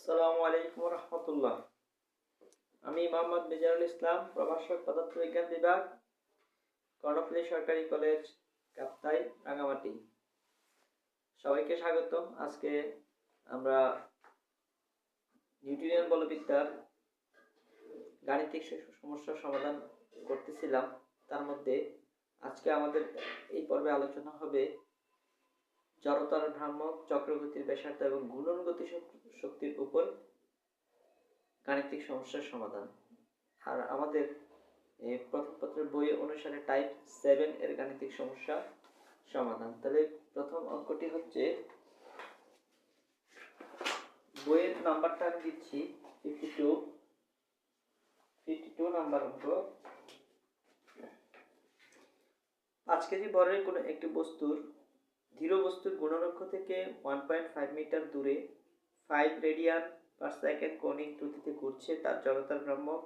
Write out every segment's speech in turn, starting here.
আসসালামু আলাইকুম রহমতুল্লাহ। আমি মোহাম্মদ মিজানুল ইসলাম, প্রভাষক পদার্থবিজ্ঞান বিভাগ, কর্ণফুলী সরকারি কলেজ, কাপ্তাই, রাঙামাটি। সবাইকে স্বাগত। আজকে আমরা নিউটনিয়ান বলবিদ্যার গাণিতিক সমস্যার সমাধান করতেছিলাম। তার মধ্যে আজকে আমাদের এই পর্বে আলোচনা হবে জড়তার ভ্রামক, চক্রগতির ব্যাসার্ধ এবং ঘূর্ণন গতি শক্তির উপর গাণিতিক সমস্যার সমাধান। আর আমাদের প্রথম পত্রের বই অনুসারে টাইপ 7 এর গাণিতিক সমস্যা সমাধান। তাহলে প্রথম অঙ্কটি হচ্ছে, বইয়ের নাম্বারটা আমি দিচ্ছি 52 নাম্বার অঙ্ক। 5 কেজি বরের কোনো একটি বস্তুর ধীর বস্তুর গুণনক্ষ থেকে 1.5 মিটার দূরে 5 রেডিয়ান পার সেকেন্ড কৌণিক দ্রুতিতে ঘুরছে, তার জড়তার ভ্রামক,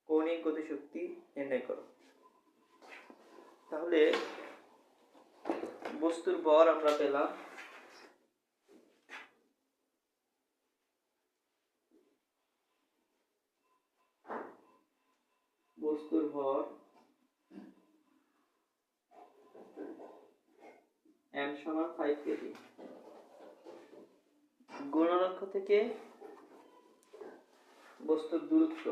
কৌণিক গতিশক্তি নির্ণয় করো। তাহলে বস্তুর ভর আমরা পেলাম বস্তুর ভর m সমান 5 কেজি। গুণনক্ষ থেকে বস্তুর দূরত্ব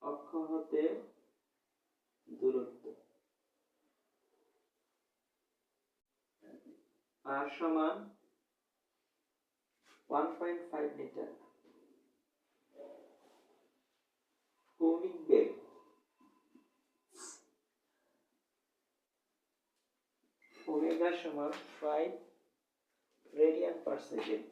অক্ষ হতে দূরত্ব r সমান 1.5 মিটার। কৌণিক বেগ ওমেগা সমান 5 রেডিয়ান পার সেকেন্ড।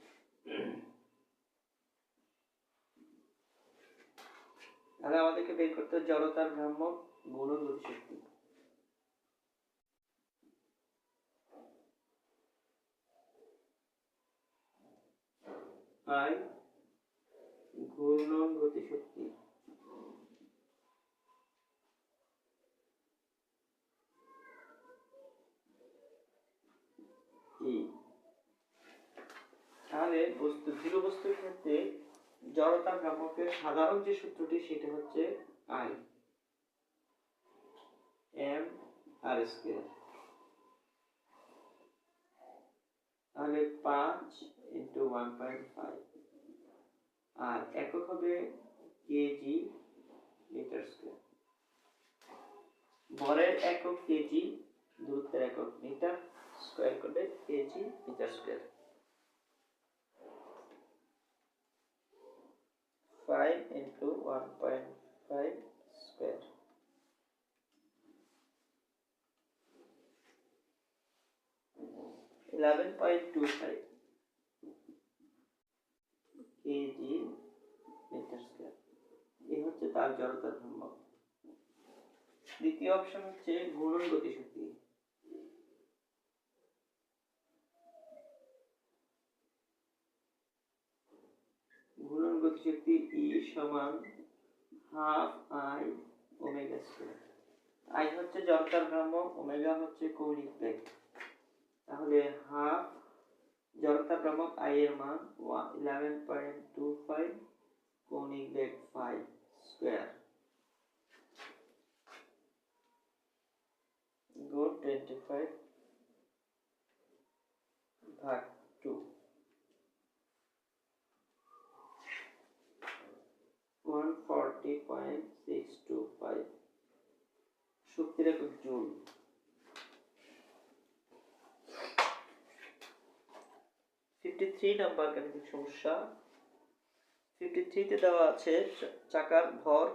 তাহলে আমাদেরকে বের করতে হবে জড়তার ভ্রামক গুণন গতিশক্তি। I ঘূর্ণন গতিশক্তি E। তাহলে ধীর বস্তুর ক্ষেত্রে জড়তা ভ্রামকের সাধারণ যে সূত্রটি সেটা হচ্ছে I m r স্কয়ার। তাহলে 5 × 1.5 আর একক হবে কেজি মিটার স্কয়ার। ভরের একক কেজি, দূরত্বের একক মিটার, স্কয়ার করলে KG metre square. 5 × 1.5 square. Eleven point 25 KG metre square. এই হচ্ছে তার জড়তার ভ্রামক। দ্বিতীয় অপশন হচ্ছে ঘূর্ণন গতিশক্তি। ঘূর্ণন গতিশক্তি E সমান half I omega square. I হচ্ছে জড়তার ভ্রামক, ওমেগা হচ্ছে কৌণিক বেগ। তাহলে হাফ জড়তার ভ্রামক I এর মান 11.25, কৌণিক বেগ 5 স্কয়ার গুণ 25 ভাগ 2, 140.625 শক্তির একক জুল। 53 নাম্বার গাণিতিক সমস্যা। 53 তে দেওয়া আছে চাকার ভর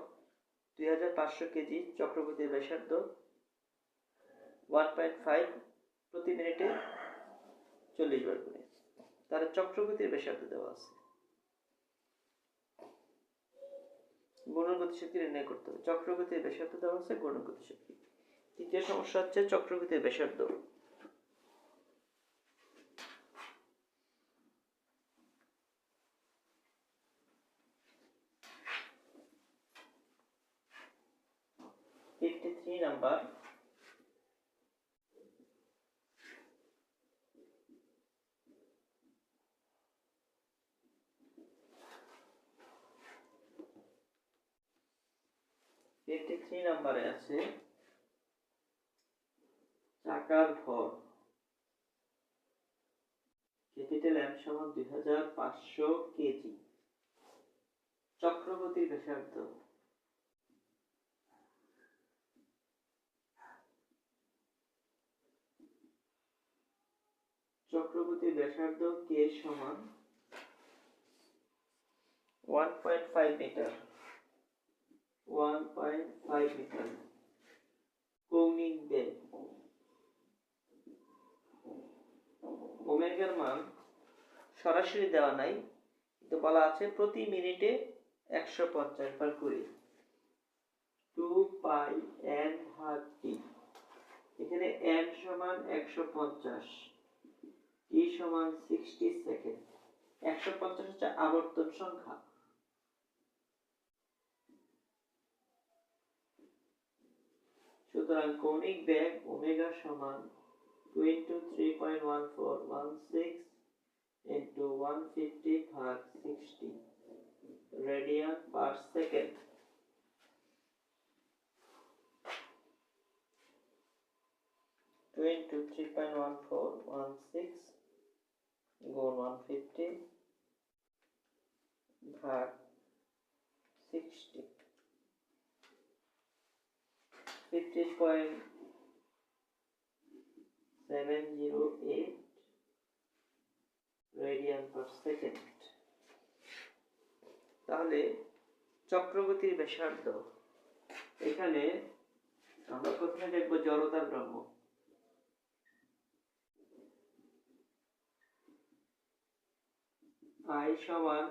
2500 কেজি, চক্রগতির ব্যাসার্ধ 1.5 প্রতি মিনিটে 40 বার করে। তার চক্রগতির ব্যাসার্ধ দেওয়া আছে। গুণন গতিশক্তি নির্ণয় করতে হবে। চক্রগতির ব্যাসার্ধ দেওয়া আছে, গুণন গতিশক্তি। তৃতীয় সমস্যা হচ্ছে চক্রগতির ব্যাসার্ধ। নাম্বার 53 নম্বরে আছে চাকার ভর। ক্যাপিটাল M সমান 2500 কেজি। চক্রগতির ব্যাসার্ধ। চক্রগতির ব্যাসার্ধ K সমান 1.5 মিটার। 1.5 মিটার। কৌণিক বেগ। ওমেগার মান সরাসরি দেওয়া নাই, কিন্তু বলা আছে প্রতি মিনিটে 150 বার করে 2 পাই n ভাগ t। এখানে n সমান 150, t সমান 60 সেকেন্ড। 150 হচ্ছে আবর্তন সংখ্যা। সুতরাং কৌণিক বেগ ওমেগা সমান 2 × 3.1416 into 150 ভাগ 60 radian per second. Two into 3.1416 গুণ 150 ভাগ 60 15.708 রেডিয়ান পার সেকেন্ড। তাহলে চক্রগতির ব্যাসার্ধ, এখানে আমরা প্রথমে দেখব জড়তার ভ্রাম্য। I সমান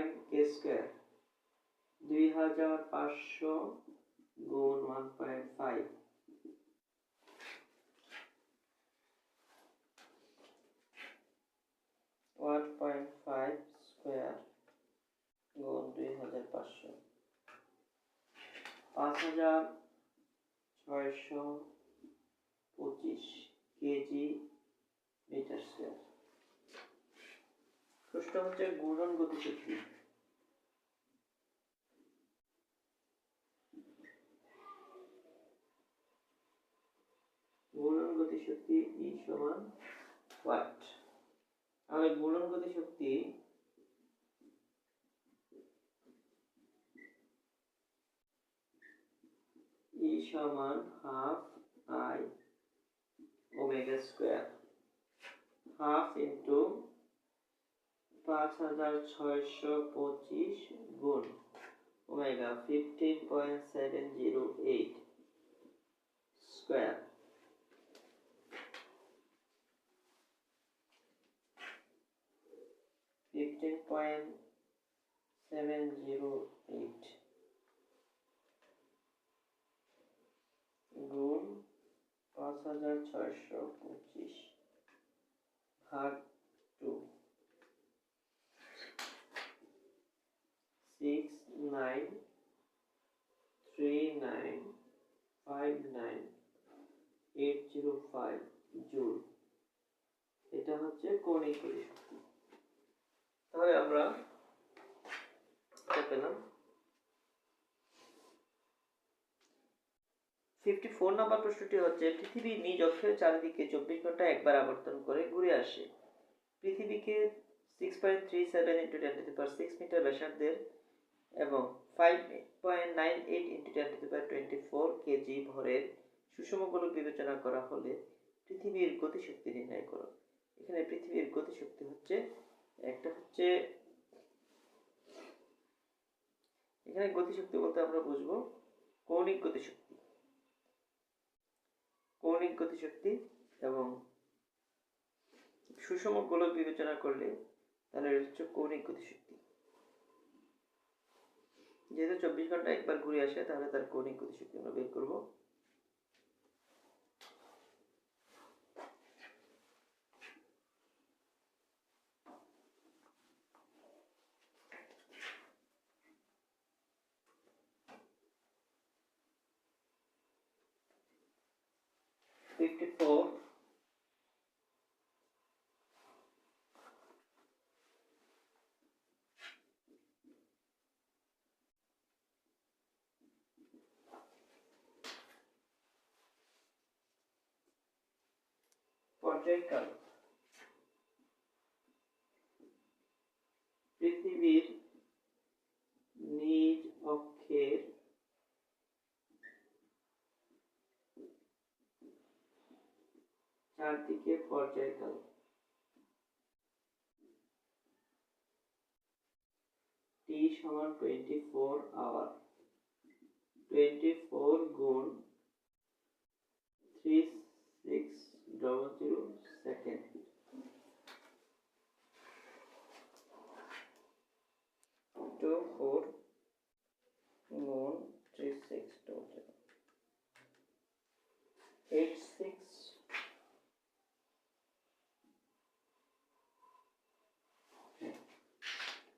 m k স্কয়ার 2500 গুণ 1.5 1.5 স্কয়ার গুণ 2500 5625 কেজি মিটার স্কয়ার। প্রশ্ন হচ্ছে গুণন গতিশক্তি। গুণন গতিশক্তি E সমান ওয়াট। আমি গুণন গতিশক্তি E সমান half I omega square. Half into 5625 গুণ ওমেগা 15.708 স্কয়ার। গুণ 5625 ভাগ 2 693959 জুল। এটা হচ্ছে কৌণিক গতিশক্তি। তাহলে আমরা পেলাম 54 নম্বর প্রশ্নটি হচ্ছে পৃথিবী নিজ অক্ষের চারিদিকে 24 ঘন্টা একবার আবর্তন করে ঘুরে আসে। পৃথিবীকে 6.37 × 10⁶ মিটার ব্যাসার্ধের এবং 5.98 × 10⁻24 কেজি ভরের সুষম গোলক বিবেচনা করা হলে পৃথিবীর গতিশক্তি নির্ণয় করো। এখানে পৃথিবীর গতিশক্তি হচ্ছে একটা হচ্ছে, এখানে গতিশক্তি বলতে আমরা বুঝবো কৌণিক গতিশক্তি। কৌণিক গতিশক্তি এবং সুষম গোলক বিবেচনা করলে তাহলে হচ্ছে কৌণিক গতিশক্তি। যেহেতু 24 ঘন্টা একবার ঘুরে আসে তাহলে তার কৌণিক গতিশক্তি আমরা বের করব। পর্যায়কাল পৃথিবীর নিজ অক্ষের চারদিকে পর্যায়কাল T সমান 24 আওয়ার 24 গুণ 3600 সেকেন্ড 24 গুণ 3600 86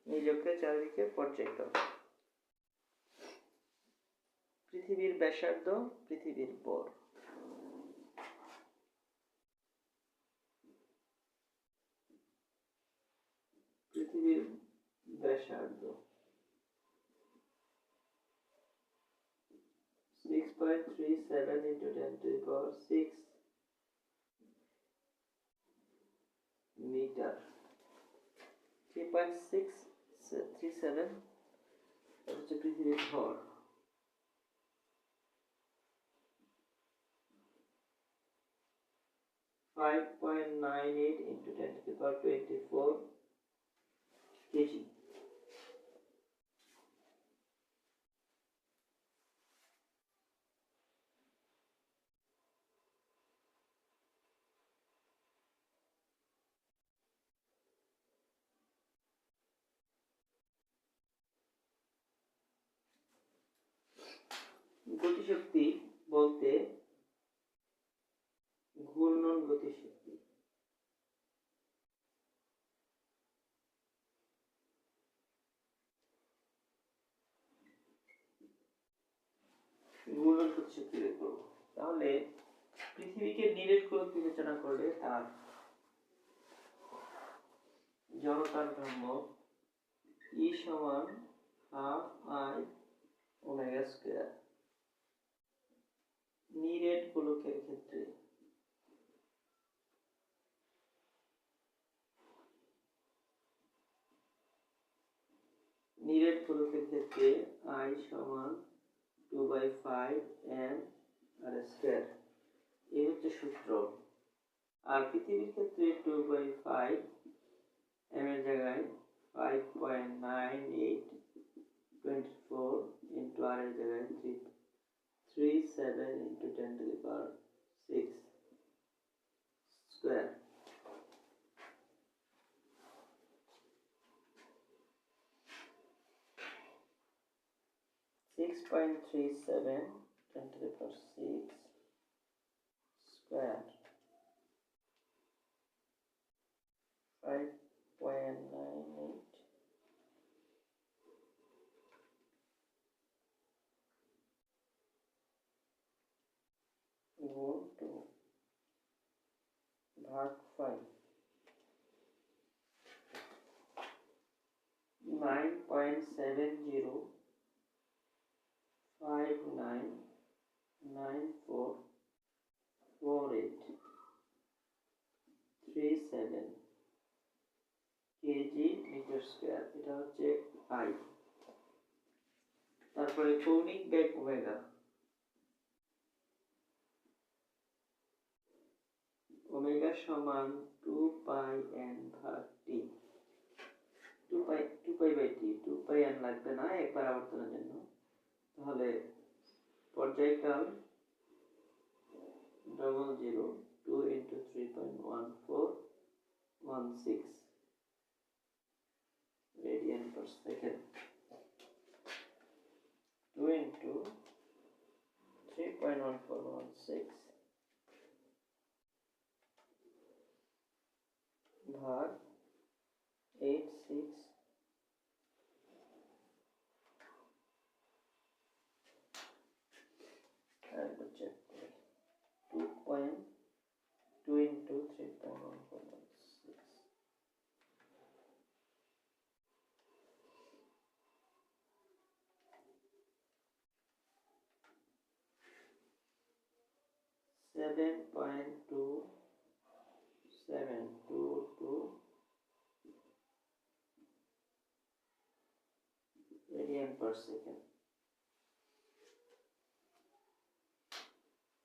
নিজকে চারিদিকে পর্যায়কাল পৃথিবীর ব্যাসার্ধ পৃথিবীর ভর পৃথিবীর ব্যাসার্ধ 6.37 into 10 to the power 6 metre 3.637 হচ্ছে পৃথিবীর ভর 5.98 into 10 to the power 24 kg গতিশক্তি বলতে ঘূর্ণন গতিশক্তি ঘূর্ণন গতিশক্তি বের করব তাহলে পৃথিবীকে নিরেট গোলক বিবেচনা করলে তার জড়তার ধর্ম E সমান হাফ I ওমেগা স্কয়ার নিরেট গোলকের ক্ষেত্রে I সমান 2/5 m r স্কয়ার এই হচ্ছে সূত্র আর পৃথিবীর ক্ষেত্রে 2/5 m এর জায়গায় 5.98 24 into r এর জায়গায় 37 into 10 to the power 6 square 6.37 10 to the power 6 square 5.98 गुण 2 भाग 5 9.70 5994 48 37 কেজি মিটার স্কয়ার এটা হচ্ছে I তারপরে কৌণিক বেগ ওমেগা ওমেগা সমান 2 পাই n ভাগ t 2 pi by t 2 pi n লাগবে না একবার আবর্তনের জন্য তাহলে পর্যায়কাল 00 2 into 3.1416 radian per second 2 into 3.1416 भाग 86 and check 2.2 into 3.1416 7.2 radian per second.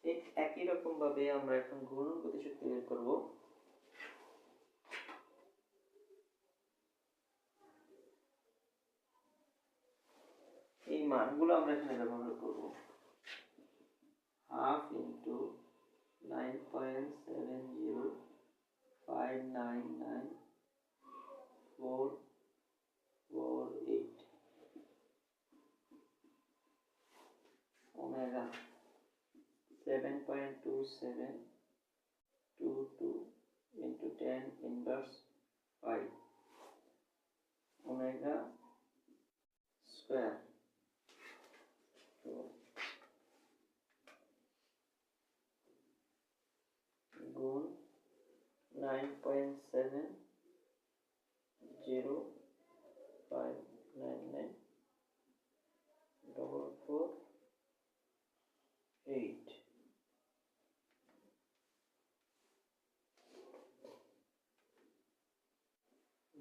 ঠিক একই রকম ভাবে আমরা এখন ঘূর্ণন গতিশক্তি বের করব। এই মানগুলো আমরা এখানে ব্যবহার করব। Half into 9.70599.448 omega 7.2722 into 10 inverse 5 omega square গুণ 9.70599448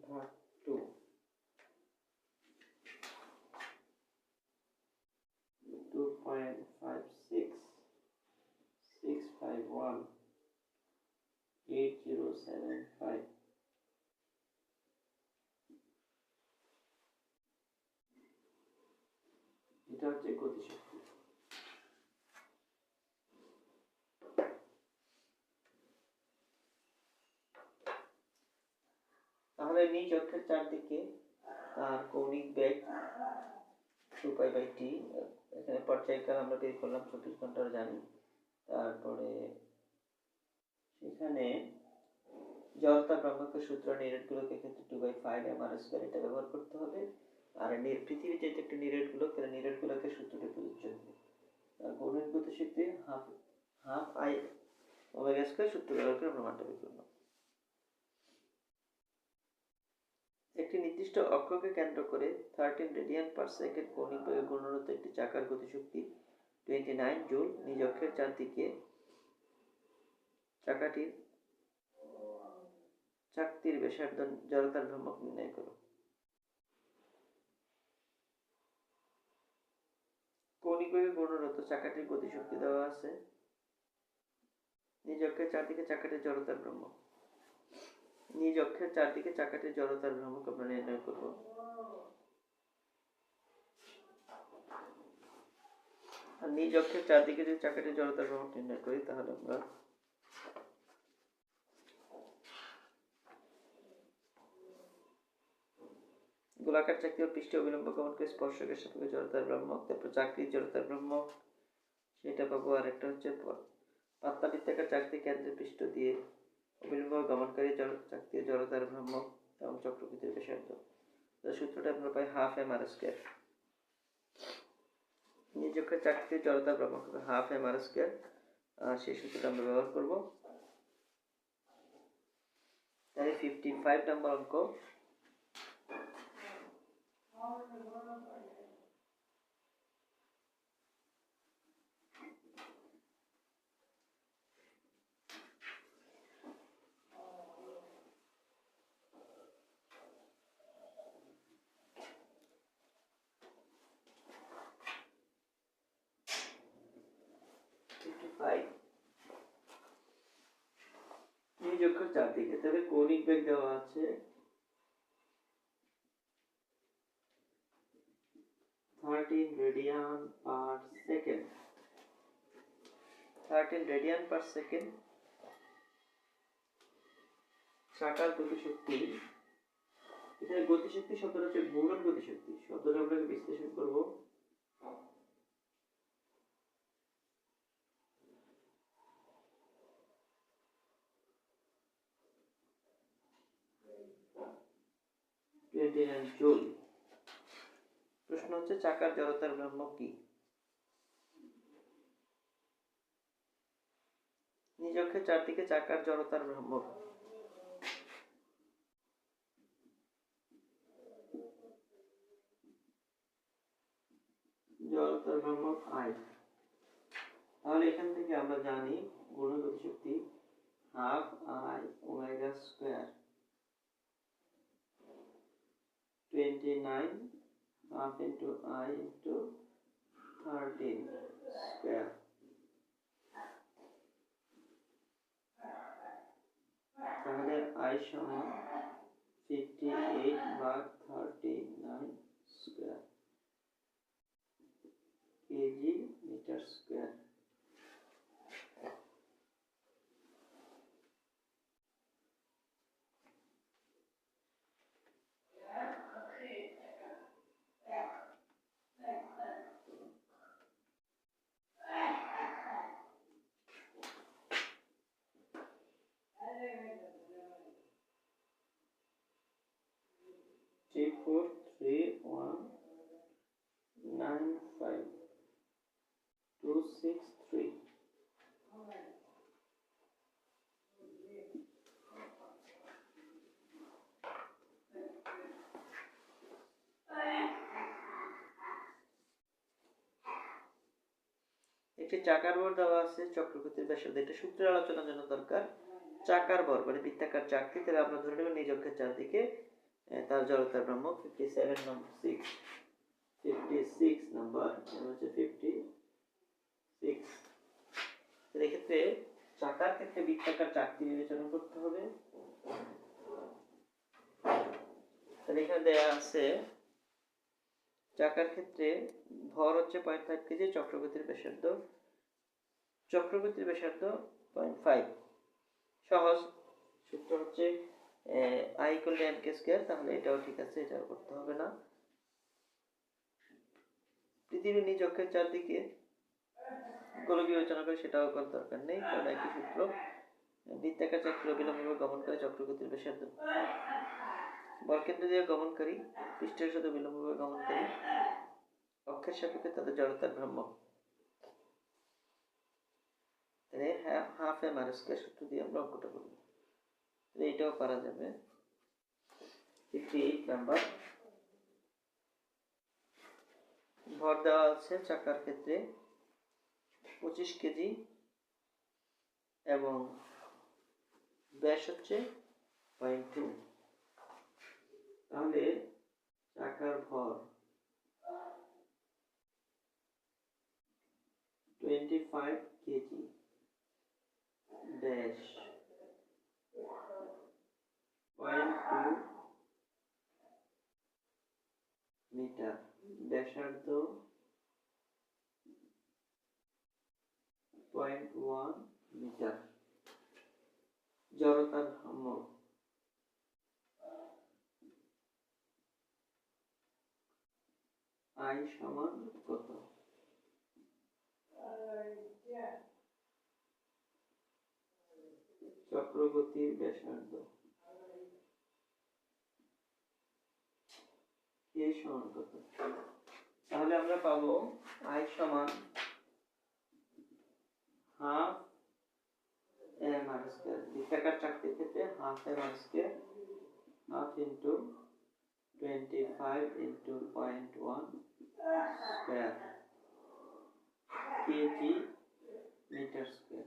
ভাগ 2 2.566518075 এটা হচ্ছে গতিশক্তি। তাহলে নিজ অক্ষের চারদিকে তার কৌণিক বেগ 2π/t, এখানে পর্যায়কাল আমরা বের করলাম 24 ঘন্টার জানি। তারপরে সেখানে জড়তা ভ্রামকের সূত্র নিরেটগুলোকে ক্ষেত্রে 2/5 m² এটা ব্যবহার করতে হবে। আর পৃথিবীর যেহেতু একটা নিরেট গোলক, তাহলে নিরেট গোলকের সূত্রটা প্রযোজ্য হবে। আর কৌণিক গতিশক্তি হাফ I ওমেগা স্কয়ার সূত্র ব্যবহার করে আমরা মানটা বের করলাম। একটি নির্দিষ্ট অক্ষকে কেন্দ্র করে 13 রেডিয়ান পার সেকেন্ড কৌণিক বেগে ঘূর্ণনরত একটি চাকার গতিশক্তি 29 জুল। নিজ অক্ষের চারদিকে চাকতির ব্যাসার্ধ জড়তার ভ্রামক নির্ণয় করো। কৌণিক বেগে ঘূর্ণনরত চাকাটির গতিশক্তি দেওয়া আছে। নিজ অক্ষের চারদিকে চাকাটির জড়তার ভ্রামক আমরা নির্ণয় করব। আর নিজ অক্ষের চারদিকে যদি চাকাটির জড়তার ভ্রামক নির্ণয় করি, তাহলে আমরা গোলাকার চাকতি ও পৃষ্ঠে অবিলম্ব গমন করে স্পর্শকের সাপেক্ষে জড়তার ভ্রামক, তারপর চাকরির জড়তার ভ্রামক সেটা পাবো। আর একটা হচ্ছে পাতলা বৃত্তাকার চাকতি কেন্দ্রের পৃষ্ঠ দিয়ে অবিলম্ব গমনকারী চাকতির জড়তার ভ্রামক এবং চক্রকৃতির ব্যাসার্ধ। সূত্রটা আমরা পাই হাফ m² নিজ অক্ষের চাকতির জড়তার ভ্রামক হাফ m²। সেই সূত্রটা আমরা ব্যবহার করব। তাই 55 নম্বর অঙ্ক। নিজ অক্ষের চারদিকে তাহলে কৌণিক বেগ দেওয়া আছে 13 radian per second. 13 radian per second চাকার গতিশক্তি। এখানে গতিশক্তি শব্দটা হচ্ছে ঘূর্ণন গতিশক্তি। শব্দটা আমরা বিশ্লেষণ করব। জুল। প্রশ্ন হচ্ছে চাকার জড়তার ভ্রামক কি? নিজ অক্ষের চারদিকে চাকার জড়তার ভ্রামক I। তাহলে এখান থেকে আমরা জানি ঘূর্ণন গতিশক্তি half I omega square 29 half into I into 13 square. তাহলে আই সমান 58 ভাগ 39 square kg metre square. Three four three one 95263। একটি চাকার ভর দেওয়া আছে চক্রগতির ব্যাসার্ধ। এটা সূত্রের আলোচনার জন্য দরকার। চাকার ভর মানে বৃত্তাকার চাকতি, তাহলে আমরা ধরে নেব নিজ অক্ষের চারদিকে তার জড়তার ভ্রাম্যক 57 নম্বর 56 নাম্বার হচ্ছে 56। এক্ষেত্রে চাকার ক্ষেত্রে বৃত্তাকার চাকতি বিবেচনা করতে হবে। তাহলে এখানে দেয়া আছে চাকার ক্ষেত্রে ভর হচ্ছে 0.5 কেজি, চক্রগতির ব্যাসার্ধ 0.5। সহজ সূত্র হচ্ছে I = mk স্কয়ার। তাহলে এটাও ঠিক আছে, এটাও করতে হবে না। পৃথিবীর নিজ অক্ষের চারদিকে গোলক বিবেচনা করে সেটাও করার দরকার নেই, কারণ একই সূত্র। বৃত্তাকার চাকতি অবিলম্বভাবে গমন করে চক্রগতির ব্যাসার্ধ। বলকেন্দ্র দিয়ে গমনকারী পৃষ্ঠের সাথে বিলম্বভাবে গমনকারী অক্ষের সাপেক্ষে তাদের জড়তার ভ্রাম্যক। তাহলে হাফ এম আর স্কয়ার সূত্র দিয়ে আমরা অঙ্কটা করব। এটাও পারা যাবে। 58 নাম্বার। ভর দেওয়া আছে চাকার ক্ষেত্রে 25 কেজি এবং ব্যাস হচ্ছে 0.2। তাহলে চাকার ভর 25 কেজি, ব্যাস 0.2 মিটার, ব্যাসার্ধ 0.1 মিটার। জড়তার ভ্রাম্যক I সমান কত? চক্রগতির ব্যাসার্ধ K সমান কত? তাহলে আমরা পাবো I সমান হাফ এম আর স্কয়ার। বৃত্তাকার চাকতির ক্ষেত্রে half M R square, half into 25 into 0.1 square KG metre square.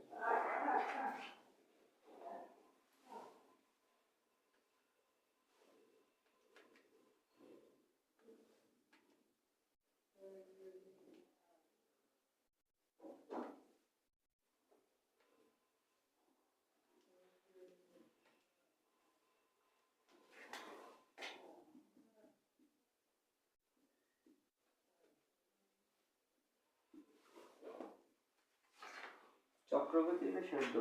চক্রগতির ব্যাসার্ধ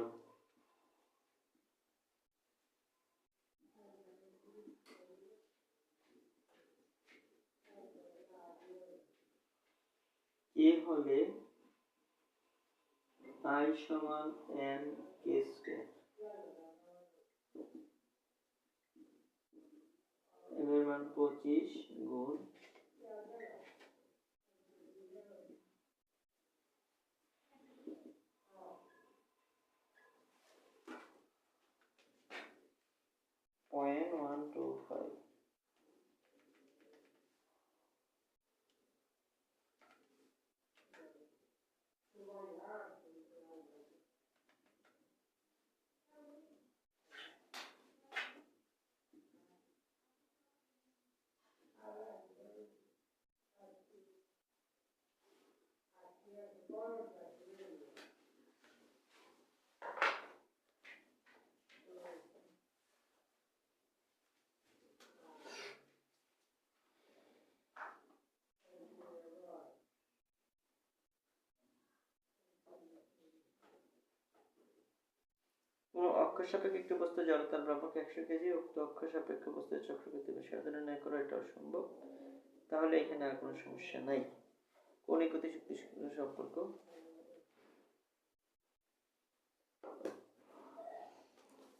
K হলে I সমান m k স্কয়ার। m এর মান 25 গুণ 0.125। অক্ষ সাপেক্ষে একটি বস্তু জড়তার ভ্রামক 100 কেজি, উক্ত অক্ষ সাপেক্ষে বস্তুর চক্রগতি বিষয় নির্ণয় করা এটা অসম্ভব। তাহলে এখানে আর কোনো সমস্যা নাই। কৌণিক গতিশক্তি সম্পর্ক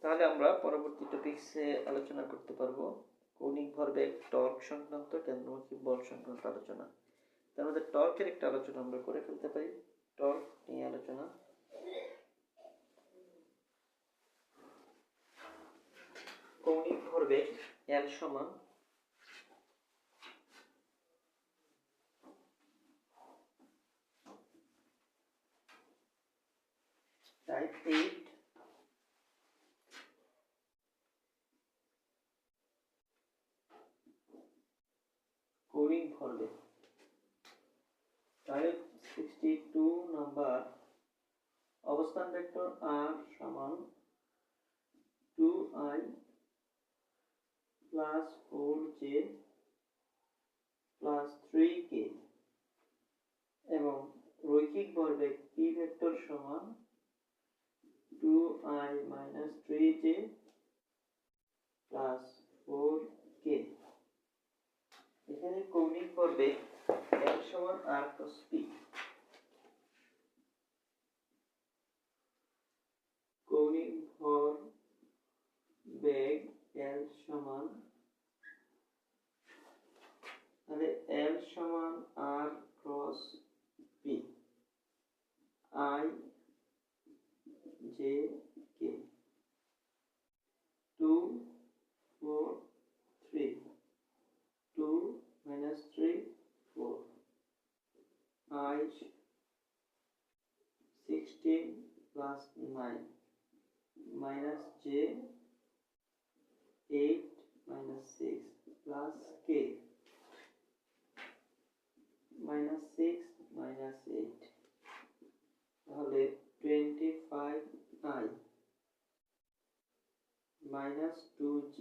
তাহলে আমরা পরবর্তী টপিকসে আলোচনা করতে পারবো কৌণিক ভরবেগ, টর্ক সংক্রান্ত, কেন্দ্রমুখী বল সংক্রান্ত আলোচনা। তার মধ্যে টর্কের একটা আলোচনা আমরা করে ফেলতে পারি। টর্ক নিয়ে আলোচনা, কৌণিক ভরবেগ L সমান টাইপ 8 কৌণিক ভরবেগ টাইপ 62 নাম্বার অবস্থান ভেক্টর r সমান 2i plus 4j plus 3k এবং রৈখিক ভরবেগ p ভেক্টর সমান 2i minus 3j plus 4k। এখানে কৌণিক ভরবেগ L সমান r cos p, কৌণিক ভরবেগ L সমান তাহলে L সমান r cross p i j k 2 4 3 2 minus 3 4 I 16 plus 9 minus j 8 minus 6 plus k minus 6 minus 8 তাহলে 25i minus 2j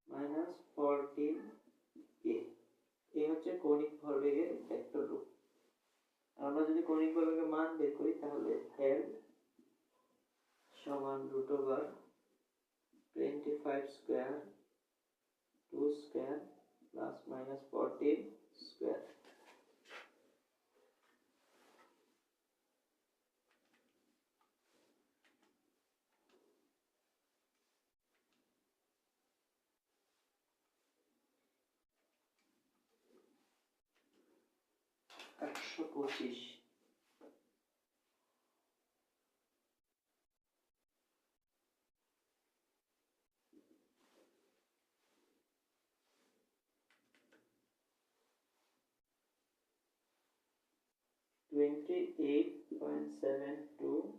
minus 14k। এই হচ্ছে কৌণিক ভরবেগের ভেক্টর রূপ। আমরা যদি কৌণিক ভরবেগের মান বের করি তাহলে L সমান √25 square 2 square plus minus 14 square. একশো 25 28.722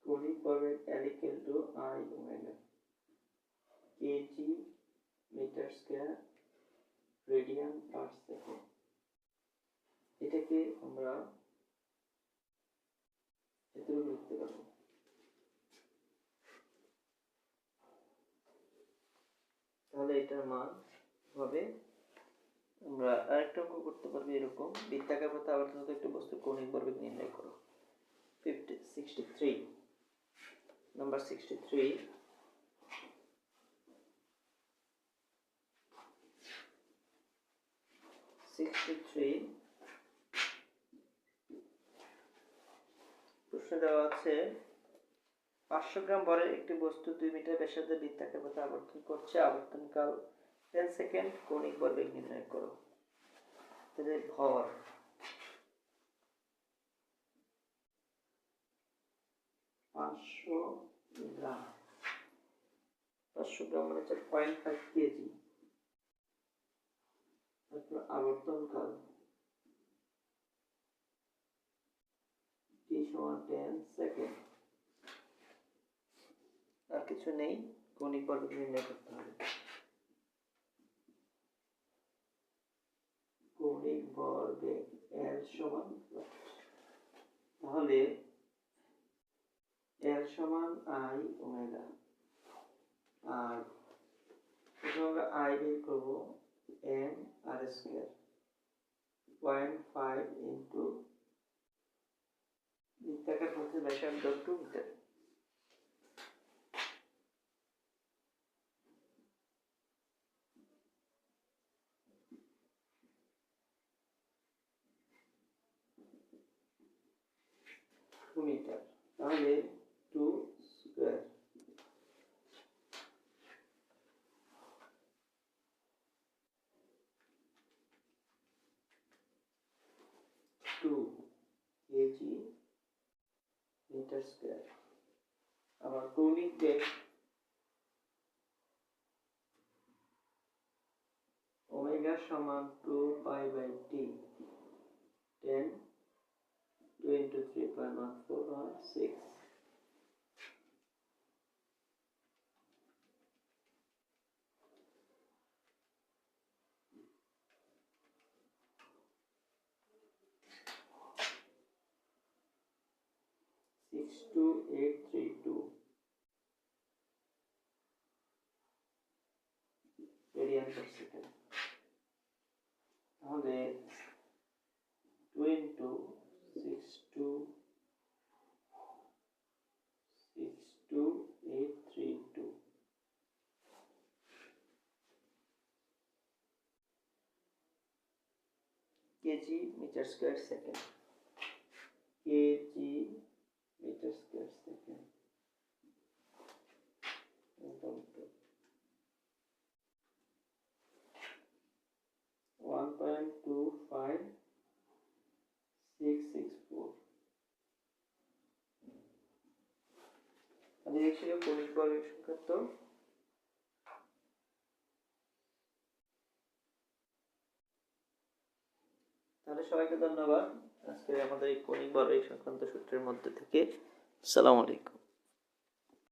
কৌণিক ভরবেগ L equal to I omega kg metre square radian per second. এটাকে আমরা এতটুকু লিখতে পারবো। তাহলে এটার মান হবে, আমরা আরেকটা অঙ্ক করতে পারবো এরকম, বৃত্তাকার পথে আবর্তনরত একটি বস্তুর কৌণিক ভরবেগ নির্ণয় করো। 63 নাম্বার 63 প্রশ্ন দেওয়া আছে 500 গ্রাম ভরের একটি বস্তু 2 মিটার ব্যাসার্ধের বৃত্তাকার পথে আবর্তন করছে, আবর্তনকাল 10 সেকেন্ড, কৌণিক ভরবেগ নির্ণয় করো। তাহলে ভর 500 গ্রাম, 500 গ্রাম মানে 0.5 কেজি। তারপর আবর্তনকাল 3 সমান 10 সেকেন্ড। আর কিছু নেই, কৌণিক ভরবেগ নির্ণয় করতে হবে। কৌণিক ভরবেগ L সমান, তাহলে L সমান I ওমেগা, আর আমরা I বের করব m r স্কয়ার 0.5 ইনটু বৃত্তাকার পথের ব্যাসার্ধ 2 মিটার। মিটার, তাহলে 2 স্কয়ার 2 কেজি মিটার স্কয়ার। আবার কৌণিক বেগ ওমেগা সমান 2 pi by T, 10 2 into 3.1416, to 832 radian per second. তাহলে 2 into 62832 kg metre square second, kg metre square second. 1.25664। আমি দেখছি কৌণিক ভরবেগ সংখ্যা। তো তাহলে সবাইকে ধন্যবাদ আজকে আমাদের এই কৌণিক ভরবেগ সংক্রান্ত সূত্রের মধ্যে থেকে। আসসালামু আলাইকুম।